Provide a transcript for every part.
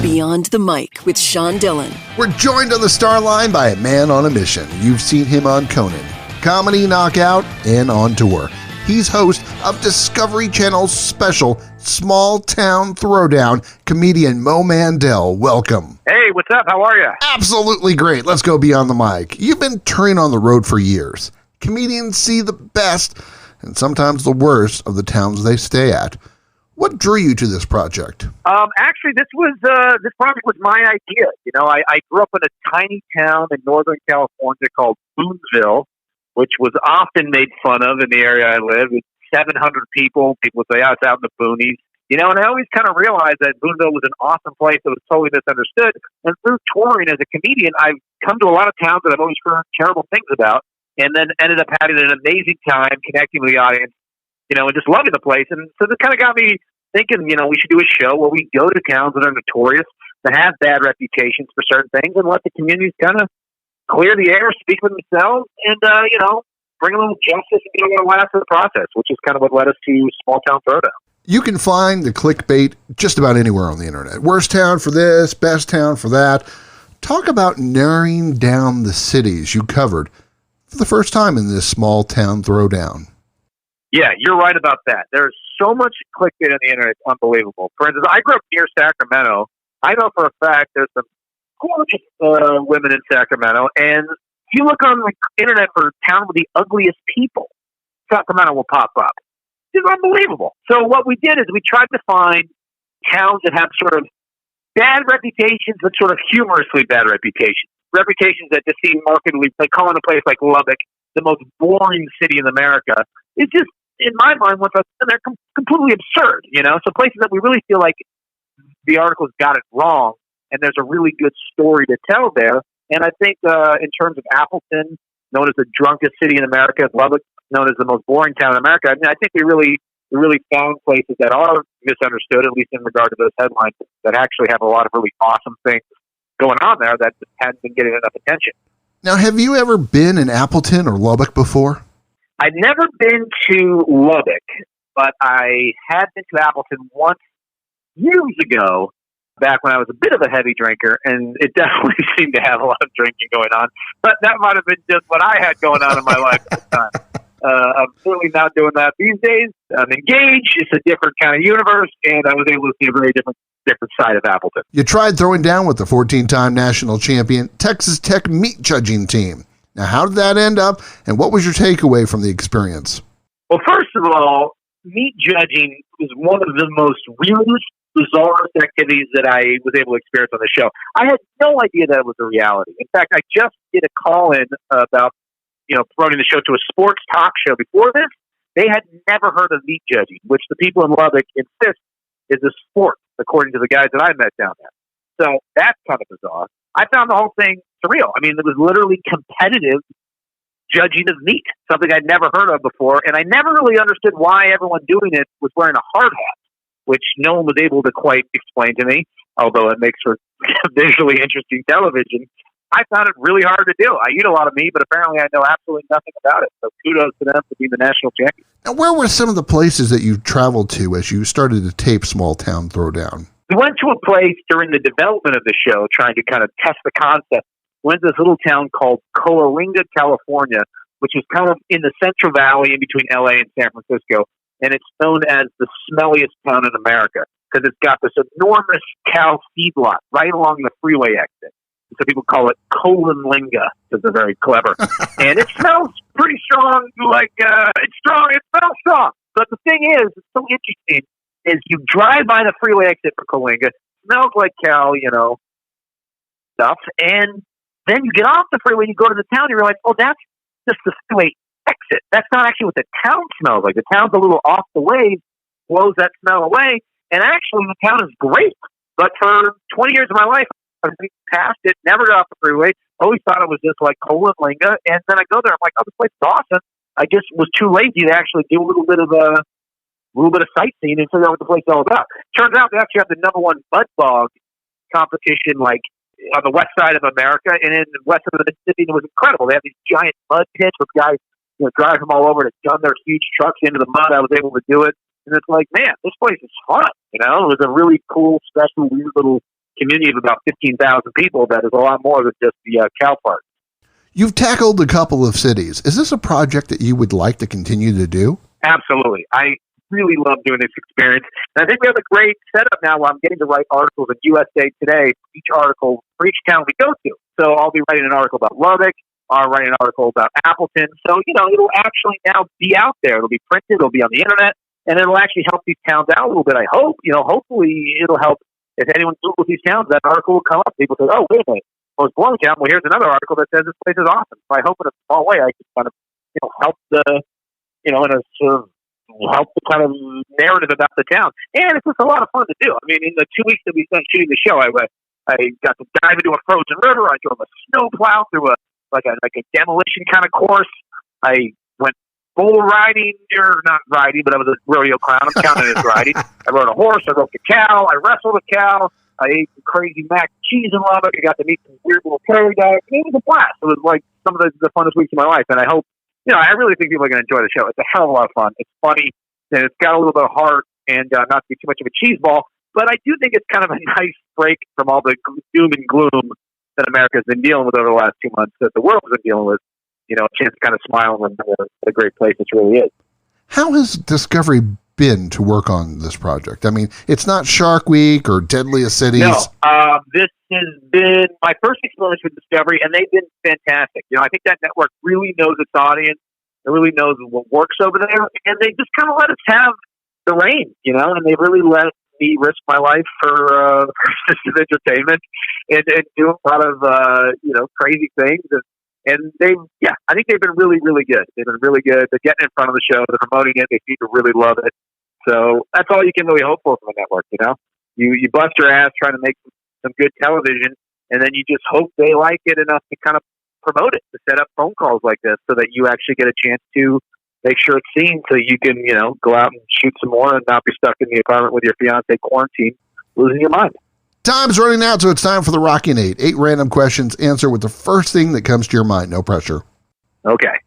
Beyond the Mic with Sean Dillon. We're joined on the star line by a man on a mission. You've seen him on Conan, Comedy Knockout, and on tour. He's host of Discovery Channel's special Small Town Throwdown, comedian Mo Mandel. Welcome. Hey, what's up? How are you? Absolutely great. Let's go beyond the mic. You've been touring on the road for years. Comedians see the best and sometimes the worst of the towns they stay at. What drew you to this project? Actually, this project was my idea. You know, I grew up in a tiny town in Northern California called Boonville, which was often made fun of in the area I live. It's 700 people. People would say, oh, it's out in the boonies. You know, and I always kind of realized that Boonville was an awesome place that was totally misunderstood. And through touring as a comedian, I've come to a lot of towns that I've always heard terrible things about, and then ended up having an amazing time connecting with the audience, you know, and just loving the place. And so this kind of got me thinking, you know, we should do a show where we go to towns that are notorious, that have bad reputations for certain things, and let the communities kind of clear the air, speak for themselves, and, you know, bring a little justice and get a little laugh to the process, which is kind of what led us to Small Town Throwdown. You can find the clickbait just about anywhere on the internet. Worst town for this, best town for that. Talk about narrowing down the cities you covered for the first time in this Small Town Throwdown. Yeah, you're right about that. There's so much clickbait on the internet, it's unbelievable. For instance, I grew up near Sacramento. I know for a fact there's some gorgeous women in Sacramento, and if you look on the internet for town with the ugliest people, Sacramento will pop up. It's unbelievable. So what we did is we tried to find towns that have sort of bad reputations, but sort of humorously bad reputations. Reputations that just seem markedly, like calling a place like Lubbock the most boring city in America, is just, in my mind, they're completely absurd, you know? So places that we really feel like the articles got it wrong, and there's a really good story to tell there. And I think in terms of Appleton, known as the drunkest city in America, Lubbock, known as the most boring town in America, I mean, I think we really found places that are misunderstood, at least in regard to those headlines, that actually have a lot of really awesome things going on there that just hadn't been getting enough attention. Now, have you ever been in Appleton or Lubbock before? I've never been to Lubbock, but I had been to Appleton once years ago, back when I was a bit of a heavy drinker, and it definitely seemed to have a lot of drinking going on. But that might have been just what I had going on in my life at the time. I'm certainly not doing that these days. I'm engaged. It's a different kind of universe, and I was able to see a very different side of Appleton. You tried throwing down with the 14-time national champion Texas Tech meat judging team. Now, how did that end up, and what was your takeaway from the experience? Well, first of all, meat judging was one of the most weirdest, bizarrest activities that I was able to experience on the show. I had no idea that it was a reality. In fact, I just did a call-in about, you know, promoting the show to a sports talk show. Before this, they had never heard of meat judging, which the people in Lubbock insist is a sport, according to the guys that I met down there. So that's kind of bizarre. I found the whole thing surreal. I mean, it was literally competitive judging of meat, something I'd never heard of before, and I never really understood why everyone doing it was wearing a hard hat, which no one was able to quite explain to me, although it makes for visually interesting television. I found it really hard to do. I eat a lot of meat, but apparently I know absolutely nothing about it. So kudos to them for being the national champion. Now, where were some of the places that you traveled to as you started to tape Small Town Throwdown? We went to a place during the development of the show, trying to kind of test the concept. We went to this little town called Coalinga, California, which is kind of in the Central Valley in between LA and San Francisco. And it's known as the smelliest town in America because it's got this enormous cow feedlot right along the freeway exit. So people call it Coalinga because they're very clever. And it smells pretty strong, like it's strong. It smells strong. But the thing is, it's so interesting, is you drive by the freeway exit for Coalinga, smells like cow, you know, stuff. And then you get off the freeway and you go to the town and you realize, oh, that's just the freeway exit. That's not actually what the town smells like. The town's a little off the way, blows that smell away. And actually, the town is great. But for 20 years of my life, I've passed it, never got off the freeway. Always thought it was just like Coalinga. And then I go there, I'm like, oh, this place is awesome. I just was too lazy to actually do a little bit of sightseeing and figure out what the place is all about. Turns out they actually have the #1 mud bog competition, like on the west side of America, and in the west of the Mississippi. It was incredible. They have these giant mud pits with guys, you know, drive them all over to gun their huge trucks into the mud. I was able to do it, and it's like, man, this place is fun. You know, it was a really cool, special, weird little community of about 15,000 people that is a lot more than just the cow part. You've tackled a couple of cities. Is this a project that you would like to continue to do? Absolutely. I really love doing this experience. And I think we have a great setup now where I'm getting to write articles in USA Today for each article for each town we go to. So I'll be writing an article about Lubbock. I'll write an article about Appleton. So, it'll actually now be out there. It'll be printed. It'll be on the internet. And it'll actually help these towns out a little bit. I hope, hopefully it'll help. If anyone Googles these towns, that article will come up. People say, oh, wait a minute. Well, it's Bloomington. Well, here's another article that says this place is awesome. So I hope in a small way I can kind of, help the, in a sort of, help the kind of narrative about the town. And it's just a lot of fun to do. I mean, in the 2 weeks that we spent shooting the show, I got to dive into a frozen river. I drove a snowplow through a demolition kind of course. I went bull riding, or not riding, but I was a rodeo clown. I'm counting it as riding. I rode a horse. I roped a cow. I wrestled a cow. I ate some crazy mac and cheese in Lubbock. I got to meet some weird little prairie dogs. It was a blast. It was like some of the funnest weeks of my life. And I hope, I really think people are going to enjoy the show. It's a hell of a lot of fun. It's funny, and it's got a little bit of heart, and not to be too much of a cheese ball. But I do think it's kind of a nice break from all the doom and gloom that America's been dealing with over the last 2 months, that the world's been dealing with. A chance to kind of smile and remember what a great place it really is. How has Discovery been to work on this project? I mean, it's not Shark Week or Deadliest Cities. No, this has been my first experience with Discovery, and they've been fantastic. I think that network really knows its audience. It really knows what works over there, and they just kind of let us have the reins, and they really let me risk my life for entertainment and do a lot of, crazy things. And I think they've been really, really good. They've been really good. They're getting in front of the show. They're promoting it. They seem to really love it. So that's all you can really hope for from a network, You bust your ass trying to make some good television, and then you just hope they like it enough to kind of promote it, to set up phone calls like this so that you actually get a chance to make sure it's seen so you can, go out and shoot some more and not be stuck in the apartment with your fiance quarantine, losing your mind. Time's running out, so it's time for the Rocky Nate. 8 random questions. Answer with the first thing that comes to your mind. No pressure. Okay.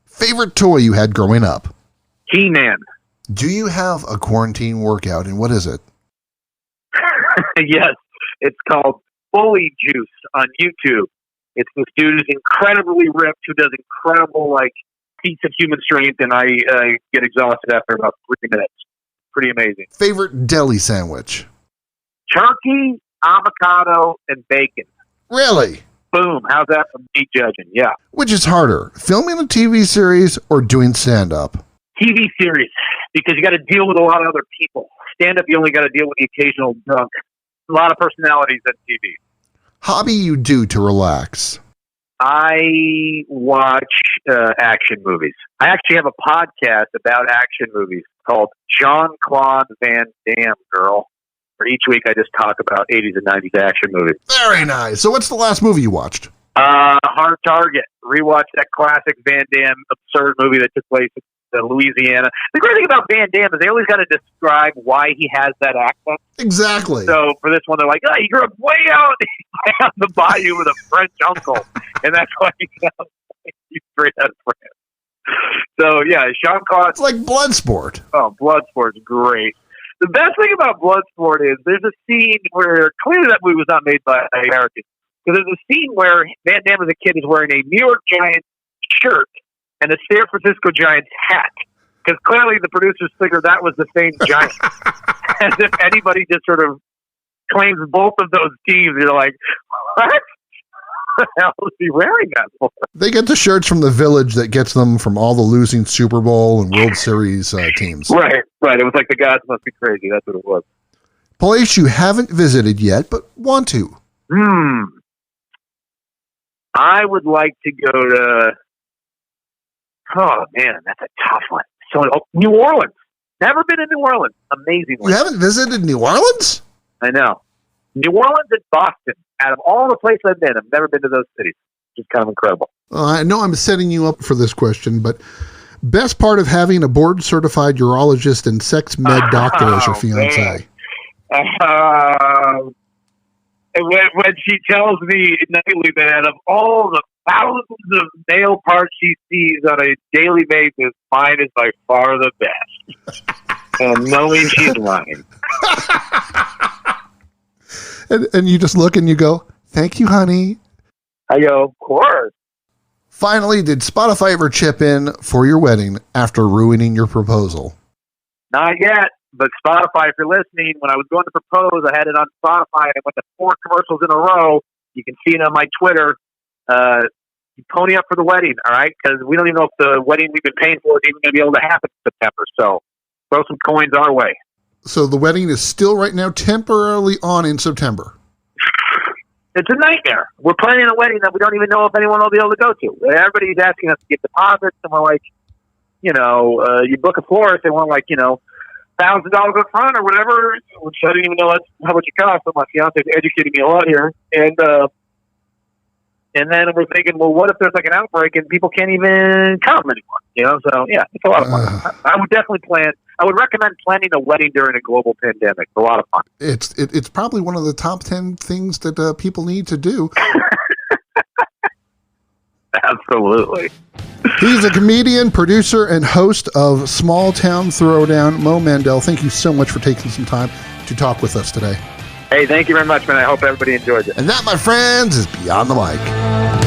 Favorite toy you had growing up? He-Man. Do you have a quarantine workout, and what is it? Yes. It's called Bully Juice on YouTube. It's this dude who's incredibly ripped, who does incredible, feats of human strength, and I get exhausted after about 3 minutes. Pretty amazing. Favorite deli sandwich? Turkey, avocado, and bacon. Really? Boom. How's that for me judging? Yeah. Which is harder, filming a TV series or doing stand-up? TV series, because you got to deal with a lot of other people. Stand-up, you only got to deal with the occasional drunk. A lot of personalities on TV. Hobby you do to relax? I watch action movies. I actually have a podcast about action movies called Jean-Claude Van Damme, girl. For each week, I just talk about 80s and 90s action movies. Very nice. So what's the last movie you watched? Hard Target. Rewatched that classic Van Damme absurd movie that took place in Louisiana. The great thing about Van Damme is they always got to describe why he has that accent. Exactly. So for this one, they're like, he grew up way out on the bayou with a French uncle. And that's why he's straight out of France. So, yeah, Jean-Claude. It's like Bloodsport. Oh, Bloodsport's great. The best thing about Bloodsport is there's a scene where clearly that movie was not made by Americans. Because there's a scene where Van Damme as a kid is wearing a New York Giants shirt and a San Francisco Giants hat. Because clearly the producers figured that was the same Giant. As if anybody just sort of claims both of those teams. You're like, what? What the hell is he wearing that for? They get the shirts from the village that gets them from all the losing Super Bowl and World Series teams. Right. It was like the gods must be crazy. That's what it was. Place you haven't visited yet, but want to. I would like to go to, oh man, that's a tough one. So, New Orleans. Never been to New Orleans. Amazing. You haven't visited New Orleans? I know. New Orleans and Boston. Out of all the places I've been, I've never been to those cities. It's kind of incredible. I know I'm setting you up for this question, but best part of having a board-certified urologist and sex med doctor as your fiancé? When she tells me nightly that out of all the thousands of male parts she sees on a daily basis, mine is by far the best. And knowing she's lying. And you just look and you go, thank you, honey. I go, of course. Finally, did Spotify ever chip in for your wedding after ruining your proposal? Not yet, but Spotify, if you're listening, when I was going to propose, I had it on Spotify and I went to 4 commercials in a row. You can see it on my Twitter. You pony up for the wedding, all right? Because we don't even know if the wedding we've been paying for is even going to be able to happen in September. So throw some coins our way. So the wedding is still right now temporarily on in September. It's a nightmare. We're planning a wedding that we don't even know if anyone will be able to go to. Everybody's asking us to get deposits, and we're like, you book a florist, they want like, $1,000 up front or whatever, which I didn't even know that's how much it costs. So my fiance's educating me a lot here. And then we're thinking, well, what if there's like an outbreak and people can't even come anymore? So yeah, it's a lot of fun. I would definitely I would recommend planning a wedding during a global pandemic. It's a lot of fun. It's probably one of the top 10 things that people need to do. Absolutely. He's a comedian, producer, and host of Small Town Throwdown. Mo Mandel, thank you so much for taking some time to talk with us today. Hey, thank you very much, man. I hope everybody enjoys it. And that, my friends, is Beyond the Mic.